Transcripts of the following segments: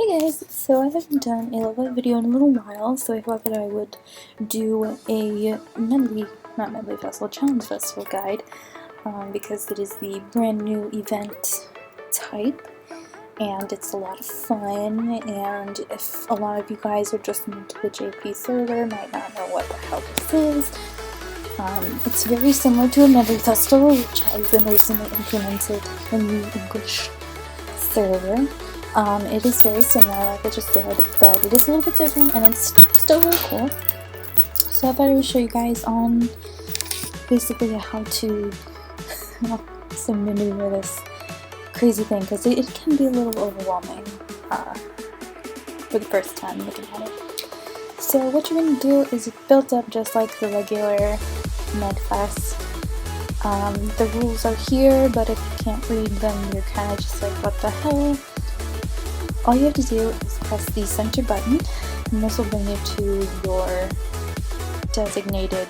Hey guys, so I haven't done a level video in a little while, so I thought that I would do a medley festival, challenge festival guide, because it is the brand new event type, and it's a lot of fun, and if a lot of you guys are just new to the JP server, might not know what the hell this is, it's very similar to a medley festival, which has been recently implemented in the English server. It is very similar, like I just said, but it is a little bit different, and it's still really cool. So I thought I would show you guys on basically how to maneuver this crazy thing, because it can be a little overwhelming for the first time looking at it. So what you're going to do is it's built up just like the regular Medfest. The rules are here, but if you can't read them, you're kind of just like, what the hell? All you have to do is press the center button, and this will bring you to your designated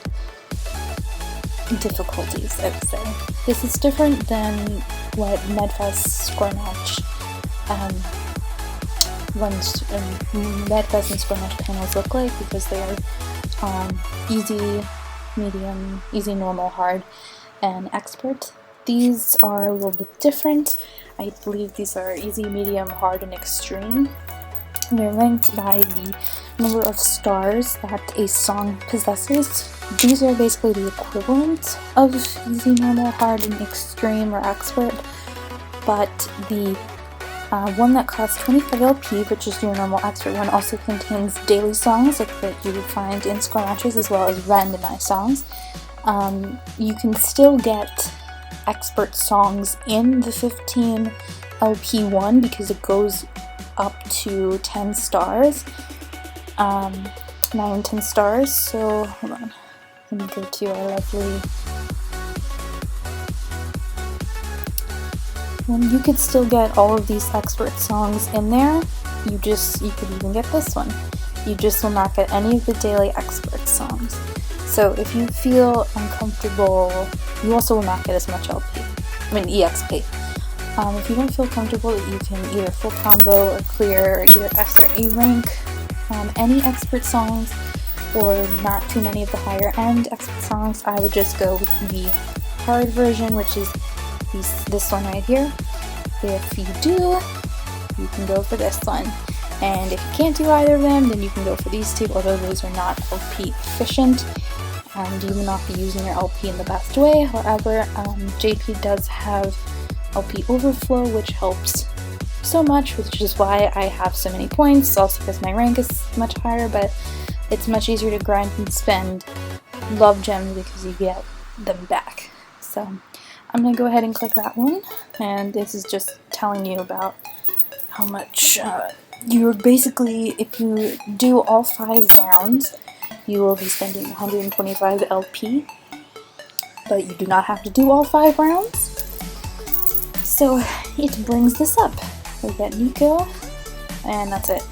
difficulties, I would say. This is different than what Medfest score match Medfest and score match panels look like, because they are easy, medium, easy, normal, hard, and expert. These are a little bit different. I believe these are easy, medium, hard, and extreme. And they're ranked by the number of stars that a song possesses. These are basically the equivalent of easy, normal, hard, and extreme, or expert. But the one that costs 25 LP, which is your normal expert one, also contains daily songs like that you would find in score matches, as well as randomized songs. You can still get expert songs in the 15 LP one because it goes up to 10 stars, 9 and 10 stars. So hold on, let me go to our lovely. And you could still get all of these expert songs in there. You could even get this one. You just will not get any of the daily expert songs. So if you feel uncomfortable, you also will not get as much EXP. If you don't feel comfortable, you can either full combo or clear or either S or A rank any expert songs, or not too many of the higher end expert songs. I would just go with the hard version, which is this one right here. If you do, you can go for this one. And if you can't do either of them, then you can go for these two, although those are not LP efficient, and you will not be using your LP in the best way. However, JP does have LP overflow, which helps so much, which is why I have so many points, also because my rank is much higher, but it's much easier to grind and spend love gems because you get them back. So I'm going to go ahead and click that one, and this is just telling you about how much you're basically, if you do all 5 rounds, you will be spending 125 LP, but you do not have to do all 5 rounds. So it brings this up. We get Nico, and that's it.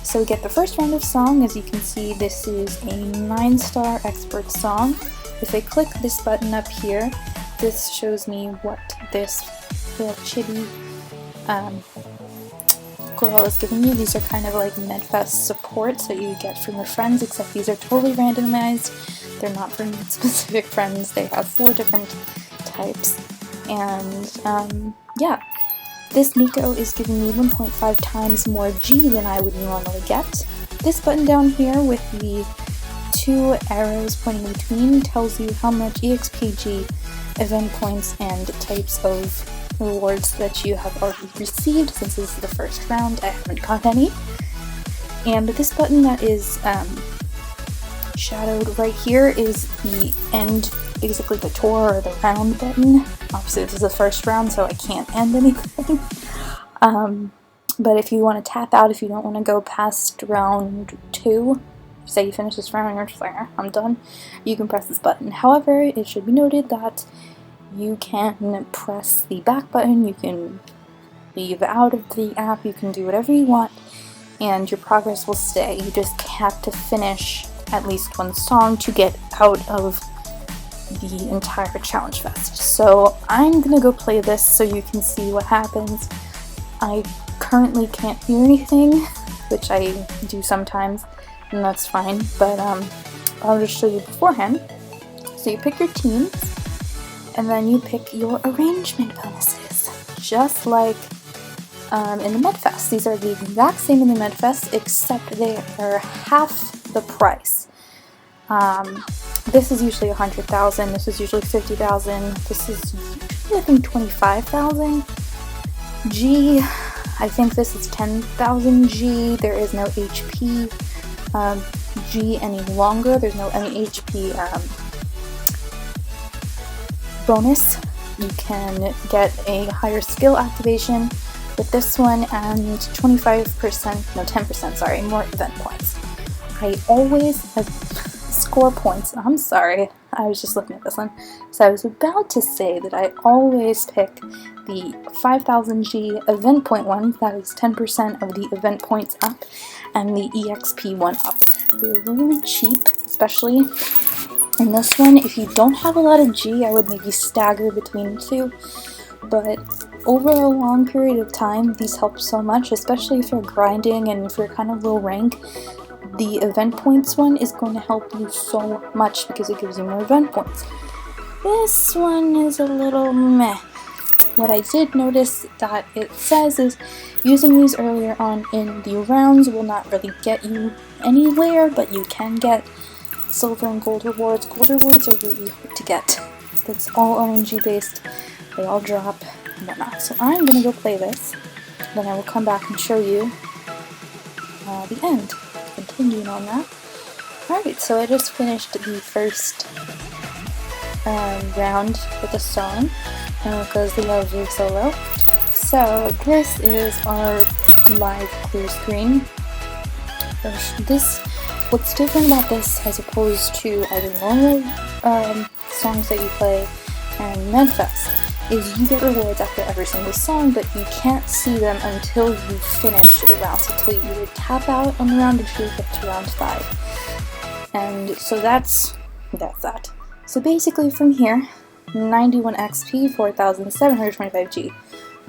So we get the first round of song. As you can see, this is a 9-star expert song. If I click this button up here, this shows me what this little chibi girl is giving you. These are kind of like Medfest supports that you get from your friends, except these are totally randomized. They're not from specific friends. They have 4 different types. And yeah, this Nico is giving me 1.5 times more G than I would normally get. This button down here with the 2 arrows pointing in between tells you how much EXPG, event points, and types of rewards that you have already received. Since this is the first round, I haven't got any. And this button that is shadowed right here is the end, basically the tour or the round button. Obviously this is the first round, so I can't end anything. But if you want to tap out, if you don't want to go past round 2, say you finish this round and you're just like, I'm done, you can press this button. However, it should be noted that you can press the back button, you can leave out of the app, you can do whatever you want, and your progress will stay. You just have to finish at least 1 song to get out of the entire challenge fest. So I'm gonna go play this so you can see what happens. I currently can't hear anything, which I do sometimes, and that's fine, but I'll just show you beforehand. So you pick your teams, and then you pick your arrangement bonuses, just like in the Medfest. These are the exact same in the Medfest, except they are half the price. This is usually 100,000, this is usually 50,000, this is usually I think 25,000. G, I think this is 10,000 G. There is no HP G any longer. There's no any HP bonus. You can get a higher skill activation with this one, and 25%, no 10%, sorry, more event points. I always score points. I'm sorry, I was just looking at this one. So I was about to say that I always pick the 5000 G event point one, that is 10% of the event points up, and the EXP one up. They're really cheap, especially in this one. If you don't have a lot of G, I would maybe stagger between the two, but over a long period of time, these help so much, especially if you're grinding and if you're kind of low rank. The event points one is going to help you so much because it gives you more event points. This one is a little meh. What I did notice that it says is using these earlier on in the rounds will not really get you anywhere, but you can get silver and gold rewards. Gold rewards are really hard to get. It's all RNG based, they all drop and whatnot. So I'm going to go play this, then I will come back and show you the end. Continuing on that. Alright, so I just finished the first round with the song, because the LG solo. So this is our live clear screen. What's different about this as opposed to either normal songs that you play and Medfest is you get rewards after every single song, but you can't see them until you finish the rounds, until you either tap out on the round until you get to round 5. And so that's that. So basically from here, 91 XP, 4,725 G,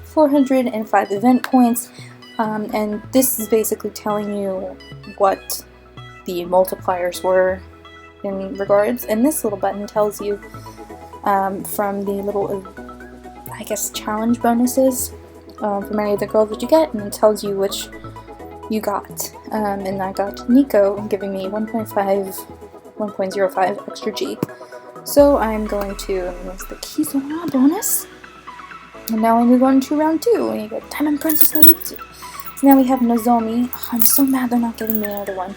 405 event points, and this is basically telling you what the multipliers were in regards, and this little button tells you from the little I guess challenge bonuses from any of the girls that you get, and it tells you which you got. And I got Nico giving me 1.05 extra G. So I'm going to use the Kizuna bonus. And now we move on to round 2, and you get Diamond Princess Naitsu. So now we have Nozomi. Oh, I'm so mad they're not giving me another one.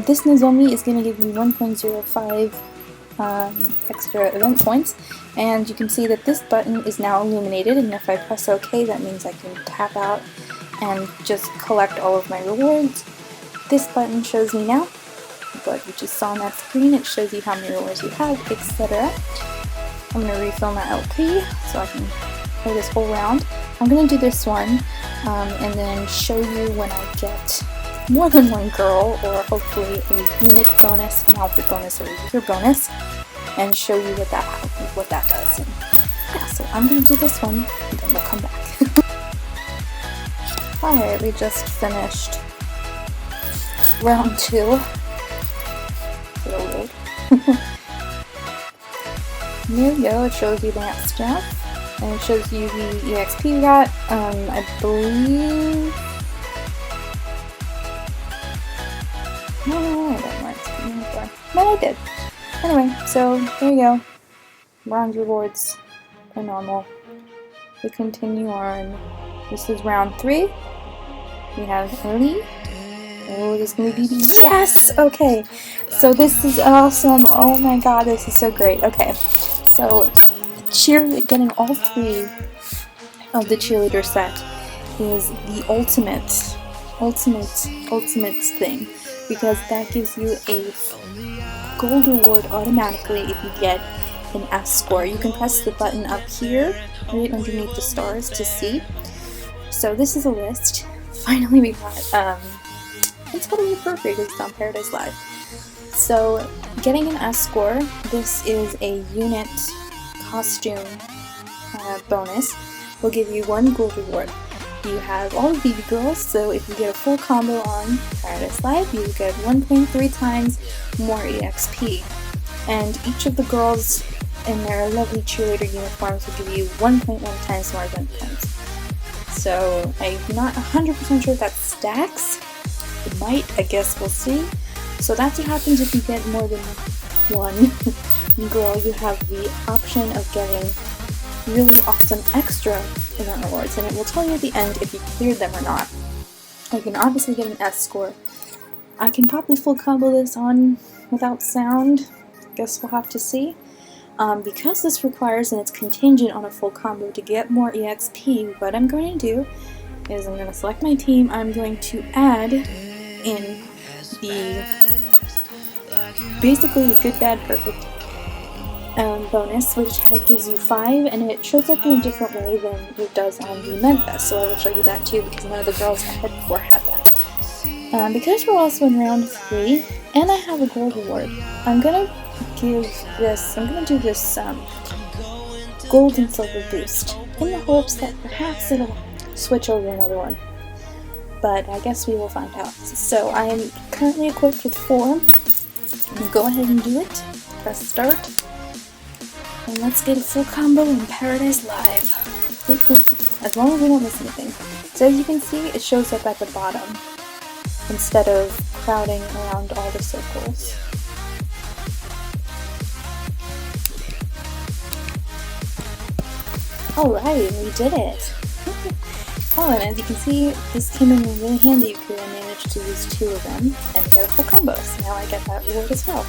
This Nozomi is going to give you 1.05 extra event points, and you can see that this button is now illuminated, and if I press OK, that means I can tap out and just collect all of my rewards. This button shows me now what you just saw on that screen. It shows you how many rewards you have, etc. I'm going to refill my LP so I can play this whole round. I'm going to do this one and then show you when I get more than one girl, or hopefully a unit bonus, an outfit bonus, or a year bonus, and show you what that does. And yeah, so I'm gonna do this one, and then we'll come back. Alright, we just finished round 2. A little weird. There we go, it shows you the next step, and it shows you the EXP we got. I believe... No, I don't want it, but I did. Anyway, so there you go. Bronze rewards are normal. We continue on. This is round 3. We have Lee. Oh, this is gonna be yes! Okay, so this is awesome. Oh my god, this is so great. Okay, so getting all 3 of the cheerleader set is the ultimate thing, because that gives you a gold reward automatically if you get an S score. You can press the button up here, right underneath the stars, to see. So this is a list. Finally we got, it's totally appropriate because it's on Paradise Live. So getting an S score, this is a unit costume bonus, will give you 1 gold reward. you have all of BB girls, so if you get a full combo on Paradise Live, you get 1.3 times more EXP. And each of the girls in their lovely cheerleader uniforms will give you 1.1 times more event points. So I'm not 100% sure if that stacks. It might, I guess we'll see. So that's what happens if you get more than one girl. You have the option of getting really awesome extra event rewards, and it will tell you at the end if you cleared them or not. You can obviously get an S score. I can probably full combo this on without sound. Guess we'll have to see. Because this requires and it's contingent on a full combo to get more EXP, what I'm going to do is I'm going to select my team. I'm going to add in the basically good, bad, perfect bonus, which gives you 5, and it shows up in a different way than it does on the Medfest, so I will show you that too, because none of the girls I had before had that. Because we're also in round 3, and I have a gold award, I'm going to do this gold and silver boost, in the hopes that perhaps it'll switch over another one. But I guess we will find out. So I am currently equipped with 4. Go ahead and do it. Press start. And let's get a full combo in Paradise Live. As long as we don't miss anything. So as you can see, it shows up at the bottom instead of crowding around all the circles. Alright, we did it! Oh, and as you can see, this came in really handy because I managed to use 2 of them and get a full combo, so now I get that reward as well.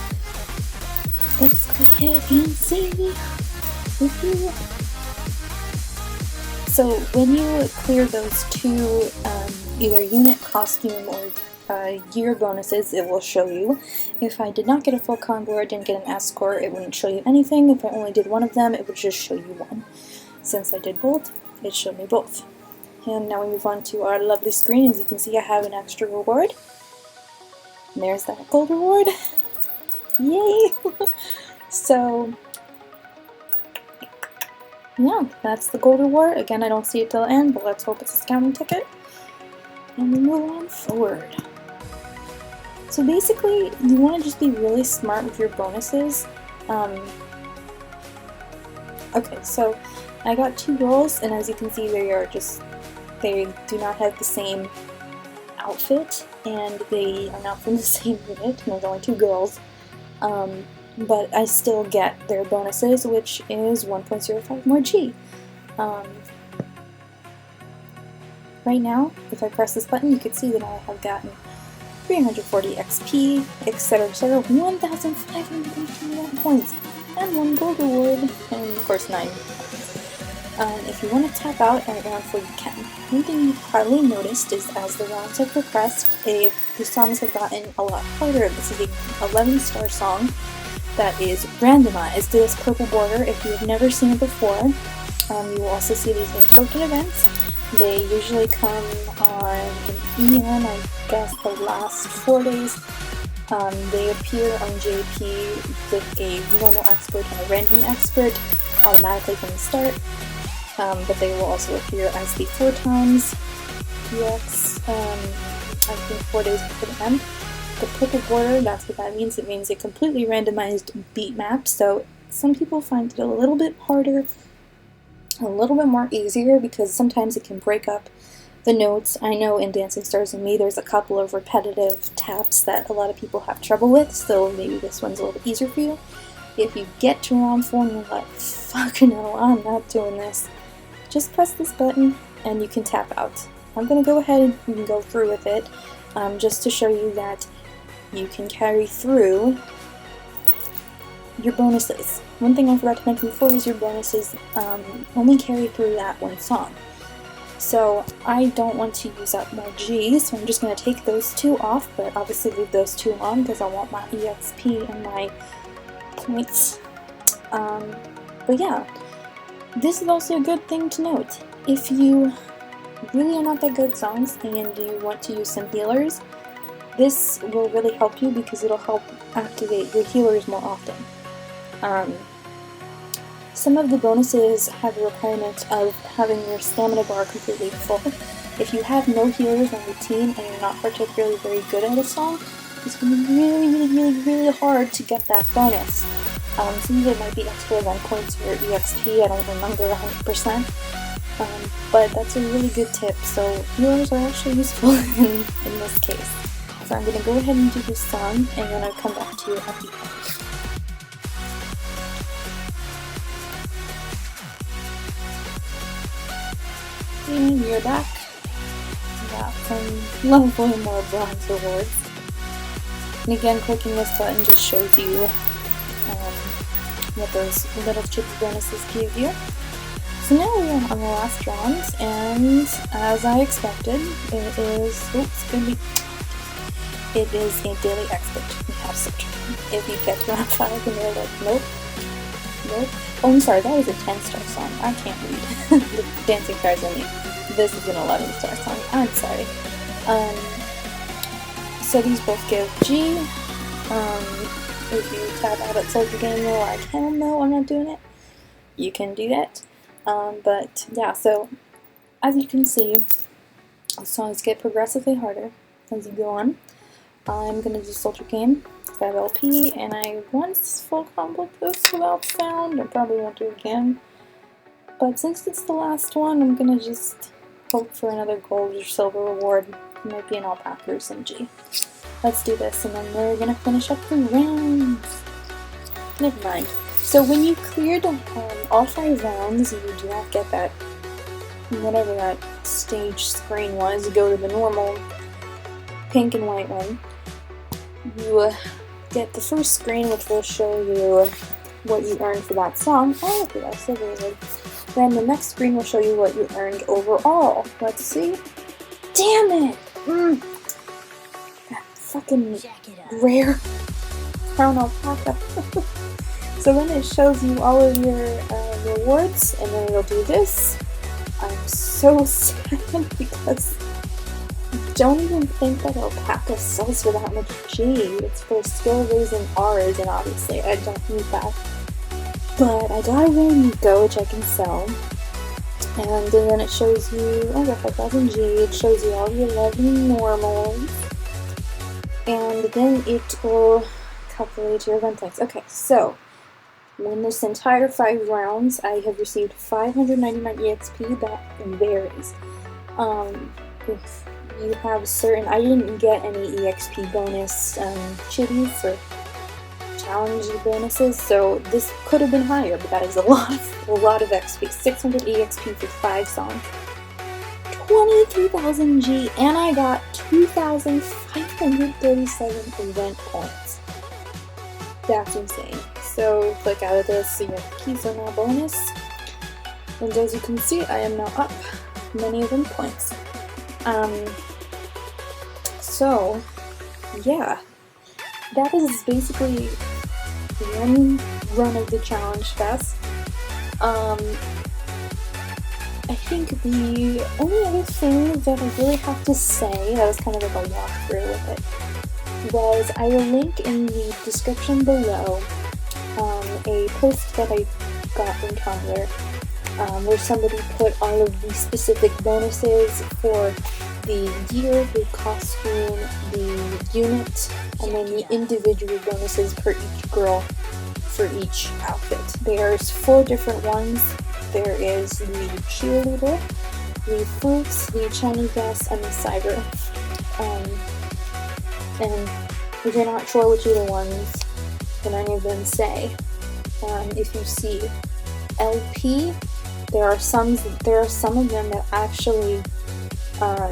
Let's go ahead and see. So when you clear those 2 either unit, costume, or year bonuses, it will show you. If I did not get a full combo or didn't get an S score, it wouldn't show you anything. If I only did one of them, it would just show you one. Since I did both, it showed me both. And now we move on to our lovely screen. As you can see, I have an extra reward. And there's that gold reward. Yay! So, yeah, that's the gold reward. Again, I don't see it till the end, but let's hope it's a scouting ticket. And we move on forward. So basically, you want to just be really smart with your bonuses. Okay, so I got 2 girls, and as you can see, they do not have the same outfit, and they are not from the same unit, and there's only 2 girls. But I still get their bonuses, which is 1.05 more G. Right now, if I press this button, you can see that I have gotten 340 XP, etc., etc., 1,581 points, and 1 gold award, and of course 9 points. If you want to tap out at round 4, you can. One thing you've probably noticed is as the rounds have progressed, the songs have gotten a lot harder. This is an 11-star song that is randomized to this purple border. If you have never seen it before, you will also see these in token events. They usually come on an EN, I guess the last 4 days. They appear on JP with a normal expert and a random expert automatically from the start. But they will also appear as the 4 times EX, I think 4 days before the end. The purple border, that's what that means. It means a completely randomized beat map, so some people find it a little bit harder, a little bit more easier, because sometimes it can break up the notes. I know in Dancing Stars and Me there's a couple of repetitive taps that a lot of people have trouble with, so maybe this one's a little bit easier for you. If you get to round 4 and you're like, fucking hell, I'm not doing this, just press this button and you can tap out. I'm going to go ahead and go through with it, just to show you that you can carry through your bonuses. One thing I forgot to mention before was your bonuses only carry through that one song. So I don't want to use up more G, so I'm just going to take those 2 off, but obviously leave those 2 on because I want my EXP and my points. But yeah, this is also a good thing to note. If you really are not that good at songs and you want to use some healers, this will really help you because it'll help activate your healers more often. Some of the bonuses have the requirement of having your stamina bar completely full. If you have no healers on your team and you're not particularly very good at a song, it's going to be really hard to get that bonus. Some of it might be extra event points or EXP, I don't remember 100%, but that's a really good tip, so healers are actually useful in this case. So I'm going to go ahead and do this song, and then I'll come back to you at the end. And you're back. Got some lovely more bronze rewards. And again, clicking this button just shows you what those little chippy bonuses give you. So now we are on the last round, and as I expected, it is a daily expert. We have such. If you get round 5 and you're like, nope. Oh, I'm sorry, that was a 10-star song. I can't read. The dancing stars in me. This is an 11-star song. I'm sorry. So these both give G. If you tab out at Soldier Game, you're like, hell no, I'm not doing it. You can do that. But yeah, so as you can see, the songs get progressively harder as you go on. I'm gonna do Soldier Game, 5 LP, and I once full combo this without sound. I probably won't do it again. But since it's the last one, I'm gonna just hope for another gold or silver reward. It might be an alpaca or some G. Let's do this, and then we're gonna finish up the rounds. Never mind. So when you cleared all 5 rounds, you do not get that, whatever that stage screen was. You go to the normal pink and white one. You get the first screen, which will show you what you earned for that song. Oh, look at that, silver reward. Then the next screen will show you what you earned overall. Let's see. Damn it! That fucking rare crown alpaca. So then it shows you all of your rewards, and then it'll do this. I'm so sad because I don't even think that alpaca sells for that much G. It's for skill raising R's, and obviously I don't need that. But I got a rare Nico, which I can sell. And then it shows you, I got 5,000 G, it shows you all your 11 normals. And then it will calculate your event points. Okay, so in this entire 5 rounds, I have received 599 EXP. That varies. If you have certain, I didn't get any EXP bonus chitties or challenge bonuses, so this could have been higher, but that is a lot of XP. 600 EXP for 5 songs. 23,000 G, and I got 2,537 event points. That's insane. So click out of this so you get the keys are now bonus. And as you can see, I am now up many event points. So yeah, that is basically one run of the Challenge Fest. I think the only other thing that I really have to say, that was kind of like a walkthrough with it, was I will link in the description below a post that I got from Tumblr where somebody put all of the specific bonuses for the gear, the costume, the unit, and then the individual bonuses per each girl for each outfit. There's 4 different ones. There is the cheerleader, the fruits, the Chinese dress, and the cyber. And if you're not sure which are the ones that any of them say, if you see LP, there are some of them that actually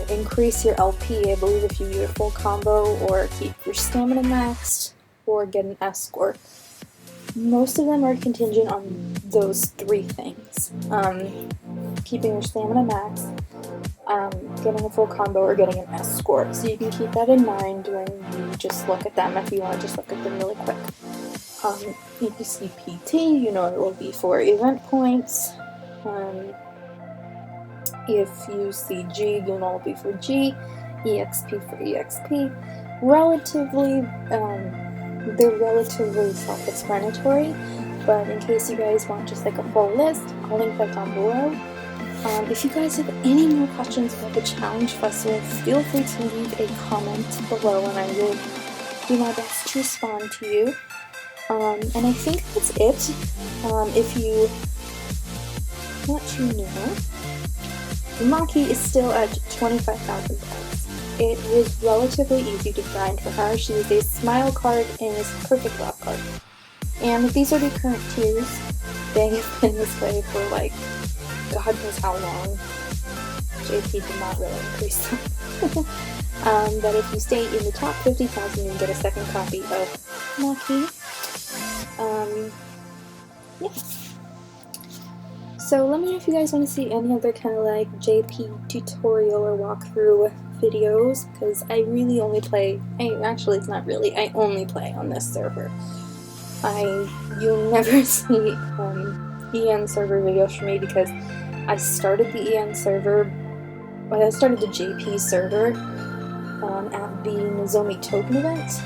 increase your LP. I believe if you do a full combo or keep your stamina maxed or get an escort. Most of them are contingent on those 3 things. Keeping your stamina max, getting a full combo, or getting an escort. So you can keep that in mind when you just look at them if you want to just look at them really quick. If you see PT, you know it will be for event points. If you see G, you know it will be for G. EXP for EXP. Relatively, they're relatively self-explanatory, but in case you guys want just like a full list, I'll link that down below. If you guys have any more questions about the Challenge Festival, feel free to leave a comment below and I will do my best to respond to you. And I think that's it. If you want to know, Maki is still at 25,000 points. It was relatively easy to grind for her. She is a smile card and is a perfect love card. And these are the current tiers. They have been this way for like God knows how long. JP did not really increase them. But if you stay in the top 50,000, you can get a second copy of Maki. Yeah. So let me know if you guys want to see any other kind of like JP tutorial or walkthrough videos, because I really only play, actually it's not really, I only play on this server. You'll never see EN server videos from me because I started the EN server, I started the JP server at the Nozomi token event,